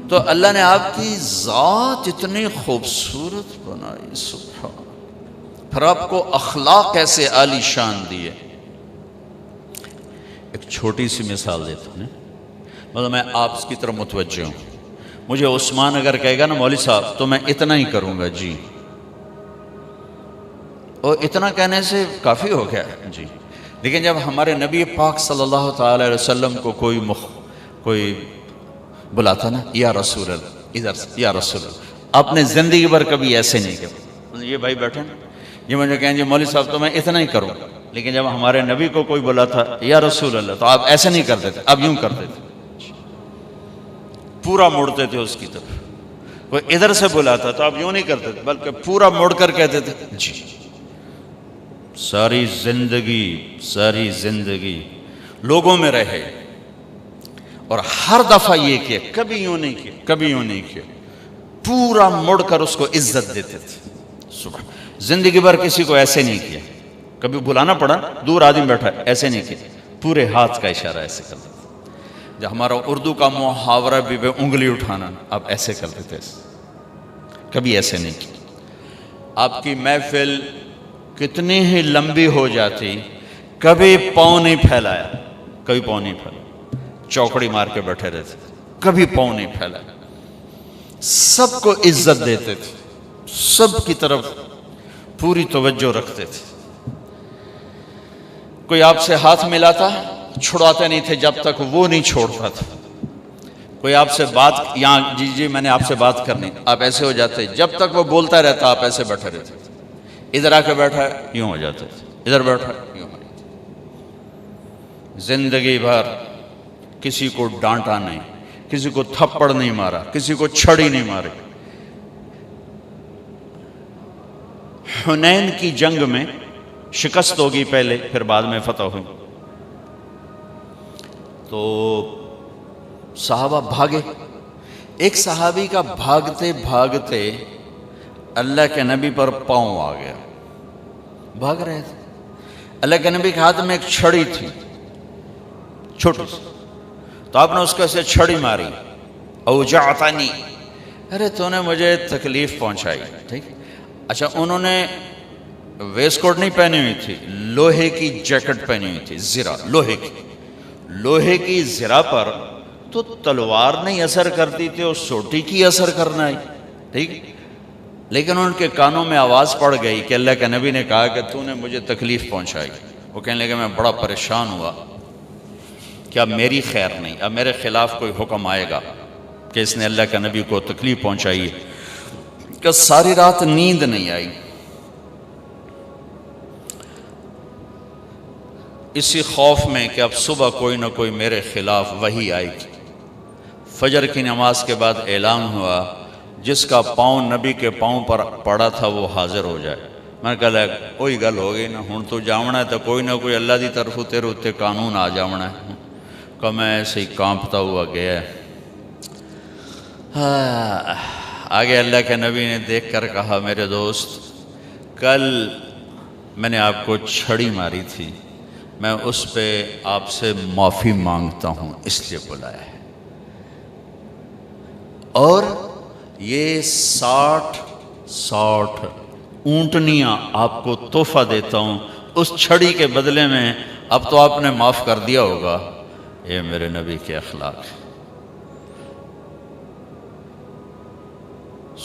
تو اللہ نے آپ کی ذات اتنی خوبصورت بنائی، سبحان، پھر آپ کو اخلاق ایسے عالی شان دیے۔ ایک چھوٹی سی مثال دیتا ہوں، مطلب میں آپ کی طرف متوجہ ہوں، مجھے عثمان اگر کہے گا نا مولوی صاحب تو میں اتنا ہی کروں گا جی، اور اتنا کہنے سے کافی ہو گیا جی۔ لیکن جب ہمارے نبی پاک صلی اللہ تعالی علیہ وسلم کو کوئی بلاتا نا، یا رسول اللہ، ادھر سے یا رسول اللہ، آپ نے زندگی بھر کبھی ایسے نہیں کیا۔ یہ بھائی بیٹھے نا، یہ مجھے کہیں جی مولوی صاحب تو میں اتنا ہی کروں گا، لیکن جب ہمارے نبی کو کوئی بلاتا یا رسول اللہ تو آپ ایسے نہیں کرتے تھے، اب یوں کرتے تھے، پورا موڑتے تھے اس کی طرف۔ کوئی ادھر سے بلاتا تو آپ یوں نہیں کرتے تھے، بلکہ پورا موڑ کر کہتے تھے جی۔ ساری زندگی لوگوں میں رہے، اور ہر دفعہ یہ کیا، کبھی یوں نہیں کیا، پورا مڑ کر اس کو عزت دیتے تھے۔ صبح زندگی بھر کسی کو ایسے نہیں کیا، کبھی بلانا پڑا، دور آدمی بیٹھا ایسے نہیں کیا، پورے ہاتھ کا اشارہ ایسے کرتے تھے۔ جب ہمارا اردو کا محاورہ بھی انگلی اٹھانا، آپ ایسے کرتے تھے، کبھی ایسے نہیں کیا۔ آپ کی محفل کتنی ہی لمبی ہو جاتی، کبھی پاؤں نہیں پھیلایا، چوکڑی مار کے بیٹھے رہتے، کبھی پاؤں نہیں پھیلایا، سب کو عزت دیتے تھے، سب کی طرف پوری توجہ رکھتے تھے۔ کوئی آپ سے ہاتھ ملاتا، چھڑاتے نہیں تھے جب تک وہ نہیں چھوڑتا تھا۔ کوئی آپ سے بات، یہاں جی میں نے آپ سے بات کرنی، آپ ایسے ہو جاتے، جب تک وہ بولتا رہتا آپ ایسے بیٹھے رہتے، ادھر آ کے بیٹھا ہے یوں ہو جاتے تھے، ادھر بیٹھا یوں ہو جاتے۔ زندگی بھر کسی کو ڈانٹا نہیں، کسی کو تھپڑ نہیں مارا، کسی کو چھڑی نہیں ماری۔ حنین کی جنگ میں شکست ہوگی پہلے، پھر بعد میں فتح ہوئی، تو صحابہ بھاگے۔ ایک صحابی کا بھاگتے بھاگتے اللہ کے نبی پر پاؤں آ گیا، بھاگ رہے تھے، اللہ کے نبی کے ہاتھ میں ایک چھڑی تھی چھوٹی سی، تو آپ نے اس کو ایسے چھڑی ماری، اوجعتنی، ارے تو نے مجھے تکلیف پہنچائی، ٹھیک۔ اچھا، انہوں نے ویسٹ کوٹ نہیں پہنی ہوئی تھی، لوہے کی جیکٹ پہنی ہوئی تھی، زرہ لوہے کی زرہ پر تو تلوار نہیں اثر کرتی تھی، اور سوٹی کی اثر کرنا ہے، ٹھیک۔ لیکن ان کے کانوں میں آواز پڑ گئی کہ اللہ کے نبی نے کہا کہ تو نے مجھے تکلیف پہنچائی۔ وہ کہنے لگے میں بڑا پریشان ہوا کہ اب میری خیر نہیں، اب میرے خلاف کوئی حکم آئے گا کہ اس نے اللہ کے نبی کو تکلیف پہنچائی ہے، کہ ساری رات نیند نہیں آئی۔ اسی خوف میں کہ اب صبح کوئی نہ کوئی میرے خلاف وحی آئے گی، فجر کی نماز کے بعد اعلان ہوا جس کا پاؤں نبی کے پاؤں پر پڑا تھا وہ حاضر ہو جائے۔ میں کہا کوئی گل ہو گئی نا، ہوں تو جاونا ہے تو کوئی نہ کوئی اللہ دی طرف تیرے اتنے قانون آ جاونا ہے۔ کہ میں ایسے ہی کانپتا ہوا گیا، آگے اللہ کے نبی نے دیکھ کر کہا میرے دوست، کل میں نے آپ کو چھڑی ماری تھی، میں اس پہ آپ سے معافی مانگتا ہوں، اس لیے بلایا ہے، اور یہ 60 اونٹنیاں آپ کو تحفہ دیتا ہوں اس چھڑی کے بدلے میں، اب تو آپ نے معاف کر دیا ہوگا۔ یہ میرے نبی کے اخلاق ہے،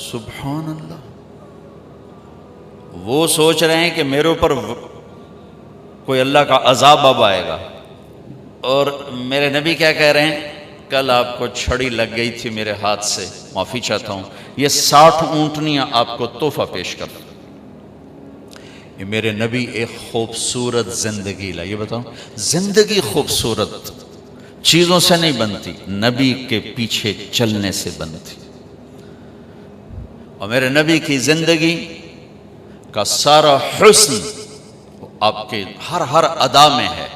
سبحان اللہ۔ وہ سوچ رہے ہیں کہ میرے اوپر کوئی اللہ کا عذاب اب آئے گا، اور میرے نبی کیا کہہ رہے ہیں، کل آپ کو چھڑی لگ گئی تھی میرے ہاتھ سے، معافی چاہتا ہوں، یہ 60 اونٹنیاں آپ کو تحفہ پیش کرتا ہوں۔ یہ میرے نبی ایک خوبصورت زندگی لائے۔ یہ بتاؤ، زندگی خوبصورت چیزوں سے نہیں بنتی، نبی کے پیچھے چلنے سے بنتی۔ اور میرے نبی کی زندگی کا سارا حسن آپ کے ہر ادا میں ہے،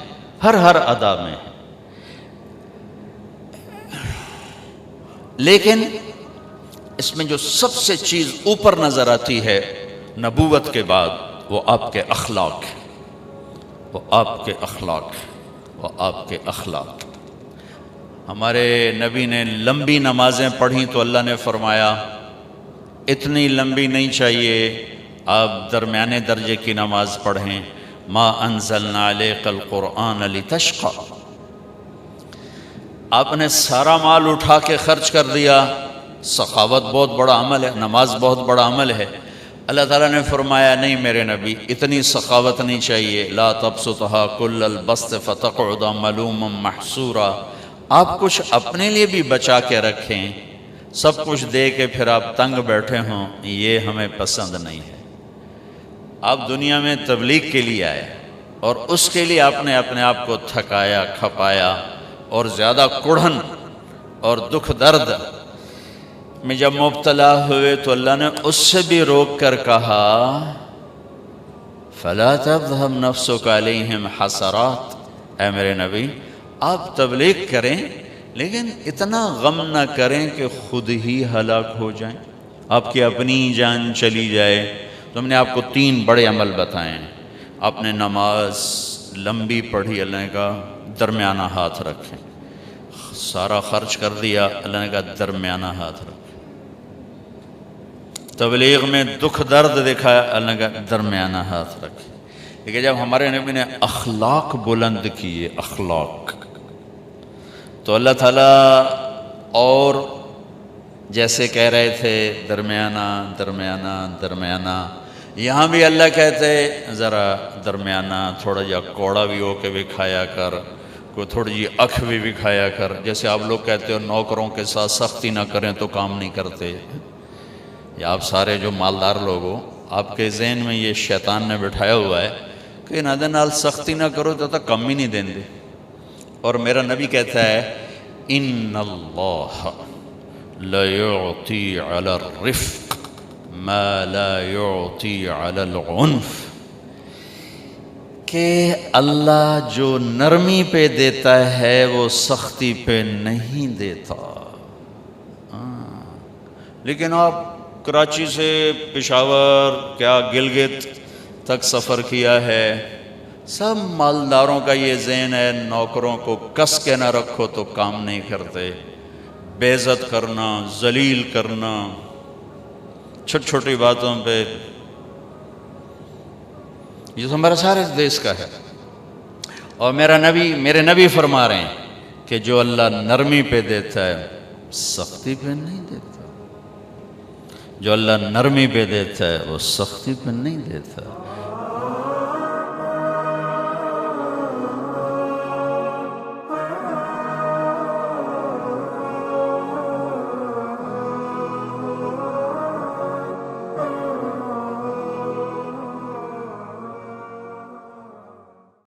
ہر ادا میں ہے۔ لیکن اس میں جو سب سے چیز اوپر نظر آتی ہے نبوت کے بعد، وہ آپ کے اخلاق ہیں، وہ آپ کے اخلاق ہیں، وہ آپ کے اخلاق۔ ہمارے نبی نے لمبی نمازیں پڑھیں تو اللہ نے فرمایا اتنی لمبی نہیں چاہیے، آپ درمیانے درجے کی نماز پڑھیں۔ ما انزلنا علیک القرآن لتشقی، آپ نے سارا مال اٹھا کے خرچ کر دیا، سخاوت بہت بڑا عمل ہے، نماز بہت بڑا عمل ہے۔ اللہ تعالیٰ نے فرمایا نہیں میرے نبی، اتنی سخاوت نہیں چاہیے، لا تبسطھا کل البسط فتقعد ملوما محسورا، آپ کچھ اپنے لیے بھی بچا کے رکھیں، سب کچھ دے کے پھر آپ تنگ بیٹھے ہوں، یہ ہمیں پسند نہیں ہے۔ آپ دنیا میں تبلیغ کے لیے آئے اور اس کے لیے آپ نے اپنے آپ کو تھکایا کھپایا، اور زیادہ کڑھن اور دکھ درد میں جب مبتلا ہوئے تو اللہ نے اس سے بھی روک کر کہا فَلَا تَذْهَبْ نَفْسُكَ عَلَيْهِمْ حَسَرَاتٍ، اے میرے نبی آپ تبلیغ کریں لیکن اتنا غم نہ کریں کہ خود ہی ہلاک ہو جائیں، آپ کی اپنی جان چلی جائے۔ تو ہم نے آپ کو 3 بڑے عمل بتائے ہیں۔ آپ نے نماز لمبی پڑھی، اللہ نے کہا درمیانہ ہاتھ رکھیں، سارا خرچ کر دیا، اللہ نے کہا درمیانہ ہاتھ رکھیں۔ تبلیغ میں دکھ درد دکھایا، اللہ نے کہا درمیانہ ہاتھ رکھیں۔ لیکن جب ہمارے نبی نے اخلاق بلند کیے، اخلاق، تو اللہ تعالیٰ اور جیسے کہہ رہے تھے درمیانہ درمیانہ درمیانہ، یہاں بھی اللہ کہتے ذرا درمیانہ، تھوڑا جا کوڑا بھی ہو کے بھی کھایا کر، کوئی تھوڑی جی اکھ بھی کھایا کر۔ جیسے آپ لوگ کہتے ہو نوکروں کے ساتھ سختی نہ کریں تو کام نہیں کرتے، یا آپ سارے جو مالدار لوگ ہو، آپ کے ذہن میں یہ شیطان نے بٹھایا ہوا ہے کہ انہاں دے نال سختی نہ کرو تو کم ہی نہیں دیں دے۔ اور میرا نبی کہتا ہے ان اللہ لَيُعْطِي عَلَى الرِّفْقِ مَا لَا يُعْطِي عَلَى الْعُنْفِ، کہ اللہ جو نرمی پہ دیتا ہے وہ سختی پہ نہیں دیتا۔ لیکن آپ کراچی سے پشاور کیا گلگت تک سفر کیا ہے، سب مالداروں کا یہ ذہن ہے نوکروں کو کس کے نہ رکھو تو کام نہیں کرتے، بے عزت کرنا، ذلیل کرنا، چھوٹی چھوٹی باتوں پہ، یہ تو ہمارا سارے دیش کا ہے۔ اور میرے نبی فرما رہے ہیں کہ جو اللہ نرمی پہ دیتا ہے سختی پہ نہیں دیتا، جو اللہ نرمی پہ دیتا ہے وہ سختی پہ نہیں دیتا۔